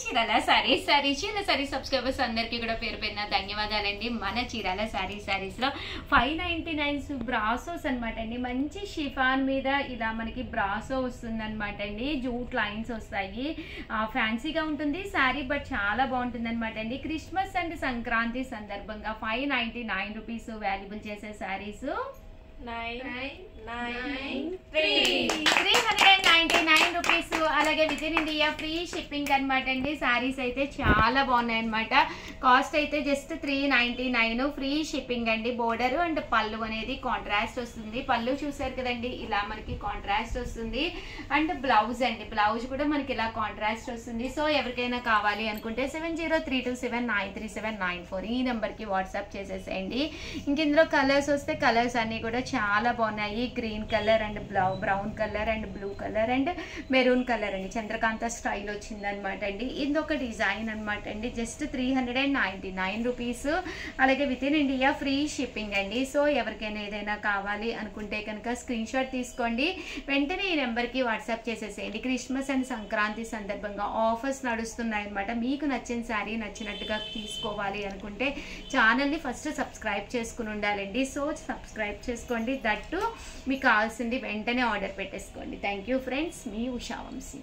Chirala sorry subscribers అందరికీ కూడా పేరు పేరున ధన్యవాదాలండి. మన చీరాల సారీస్ లో 599 బ్రాసోస్ అనమాట అండి. మంచి షిఫాన్ మీద ఇలా మనకి బ్రాసో వస్తుంది అనమాట అండి. జూట్ లైన్స్ వస్తాయి, ఫ్యాన్సీగా ఉంటుంది శారీ, బట్ చాలా బాగుంటుంది అనమాట అండి. క్రిస్మస్ అండ్ సంక్రాంతి సందర్భంగా 599 రూపీస్ వాల్యుబుల్ చేసే శారీస్ 399 రూపీస్. అలాగే within India free shipping అనమాట అండి. శారీస్ అయితే చాలా బాగున్నాయి అనమాట. కాస్ట్ అయితే జస్ట్ 399, ఫ్రీ షిప్పింగ్ అండి. బోర్డర్ అండ్ పళ్ళు అనేది కాంట్రాస్ట్ వస్తుంది. పళ్ళు చూసారు కదండి, ఇలా మనకి కాంట్రాస్ట్ వస్తుంది. అండ్ బ్లౌజ్ అండి, బ్లౌజ్ కూడా మనకి ఇలా కాంట్రాస్ట్ వస్తుంది. సో ఎవరికైనా కావాలి అనుకుంటే 7032793794 ఈ నెంబర్ కి వాట్సాప్ చేసేసేయండి. ఇంక ఇందులో కలర్స్ వస్తే కలర్స్ అన్ని కూడా చాలా బాగున్నాయి. Green colour and brown colour and blue colour and maroon colour అండి. చంద్రకాంత స్టైల్ వచ్చింది అనమాట అండి. ఇది ఒక డిజైన్ అనమాట అండి. Just 399 rupees. అలాగే within India free shipping అండి. సో ఎవరికైనా ఏదైనా కావాలి అనుకుంటే కనుక స్క్రీన్ షాట్ తీసుకోండి, వెంటనే ఈ నెంబర్కి వాట్సాప్ చేసేసేయండి. క్రిస్మస్ అండ్ సంక్రాంతి సందర్భంగా ఆఫర్స్ నడుస్తున్నాయి అనమాట. మీకు నచ్చిన శారీ నచ్చినట్టుగా తీసుకోవాలి అనుకుంటే ఛానల్ని ఫస్ట్ సబ్స్క్రైబ్ చేసుకుని ఉండాలండి. సో సబ్స్క్రైబ్ చేసుకోండి, దట్టు మీకు కావాల్సింది వెంటనే ఆర్డర్ పెట్టేసుకోండి. థ్యాంక్ యూ ఫ్రెండ్స్, మీ ఉషా వంశీ.